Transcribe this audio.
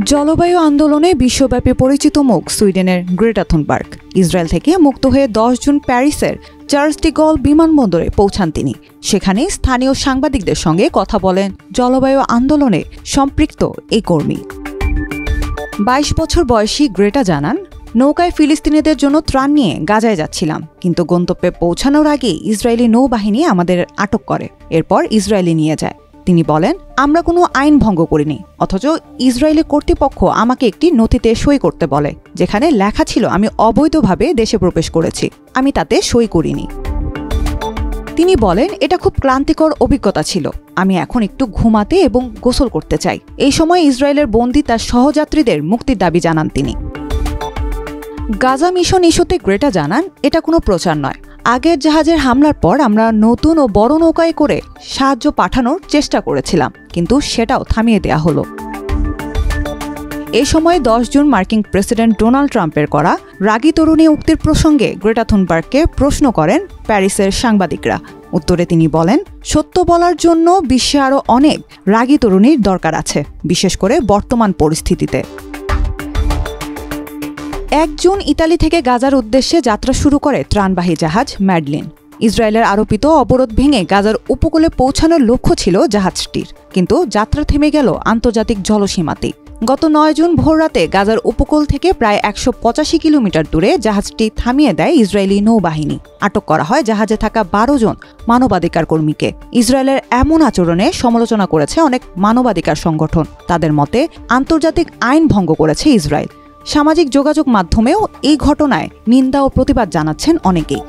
জলবায়ু আন্দোলনে বিশ্বব্যাপী পরিচিত মুখ সুইডেনের গ্রেটা থুনবার্গ। ইসরায়েল থেকে মুক্ত হয়ে 10 জুন প্যারিসের চার্লস ডি গল বিমানবন্দরে পৌঁছান তিনি। সেখানে স্থানীয় সাংবাদিকদের সঙ্গে কথা বলেন জলবায়ু আন্দোলনে সম্পৃক্ত এই কর্মী। 22 বছর বয়সী গ্রেটা জানান, নৌকায় ফিলিস্তিনিদের জন্য ত্রাণ নিয়ে গাজায় যাচ্ছিলাম, কিন্তু গন্তব্যে পৌঁছানোর আগে ইসরায়েলি নৌবাহিনী আমাদের আটক করে, এরপর ইসরায়েলে নিয়ে যায়। তিনি বলেন, আমরা কোনো আইন ভঙ্গ করিনি, অথচ ইসরায়েলি কর্তৃপক্ষ আমাকে একটি নথিতে সই করতে বলে, যেখানে লেখা ছিল আমি অবৈধভাবে দেশে প্রবেশ করেছি। আমি তাতে সই করিনি। তিনি বলেন, এটা খুব ক্লান্তিকর অভিজ্ঞতা ছিল। আমি এখন একটু ঘুমাতে এবং গোসল করতে চাই। এই সময় ইসরায়েলের বন্দী তার সহযাত্রীদের মুক্তির দাবি জানান তিনি। গাজা মিশন ইস্যুতে গ্রেটা জানান, এটা কোনো প্রচার নয়। আগের জাহাজের হামলার পর আমরা নতুন ও বড় নৌকায় করে সাহায্য পাঠানোর চেষ্টা করেছিলাম, কিন্তু সেটাও থামিয়ে দেয়া হলো। এ সময় 10 জুন মার্কিন প্রেসিডেন্ট ডোনাল্ড ট্রাম্পের করা রাগী তরুণী উক্তির প্রসঙ্গে গ্রেটা থুনবার্গকে প্রশ্ন করেন প্যারিসের সাংবাদিকরা। উত্তরে তিনি বলেন, সত্য বলার জন্য বিশ্বে আরও অনেক রাগী তরুণীর দরকার আছে, বিশেষ করে বর্তমান পরিস্থিতিতে। 1 জুন ইতালি থেকে গাজার উদ্দেশ্যে যাত্রা শুরু করে ত্রাণবাহী জাহাজ ম্যাডলিন। ইসরায়েলের আরোপিত অবরোধ ভেঙে গাজার উপকূলে পৌঁছানোর লক্ষ্য ছিল জাহাজটির, কিন্তু যাত্রা থেমে গেল আন্তর্জাতিক জলসীমাতেই। গত 9 জুন ভোররাতে গাজার উপকূল থেকে প্রায় 185 কিলোমিটার দূরে জাহাজটি থামিয়ে দেয় ইসরায়েলি নৌবাহিনী। আটক করা হয় জাহাজে থাকা 12 জন মানবাধিকার কর্মীকে। ইসরায়েলের এমন আচরণে সমালোচনা করেছে অনেক মানবাধিকার সংগঠন। তাদের মতে আন্তর্জাতিক আইন ভঙ্গ করেছে ইসরায়েল। সামাজিক যোগাযোগ মাধ্যমেও এই ঘটনায় নিন্দা ও প্রতিবাদ জানাচ্ছেন অনেকেই।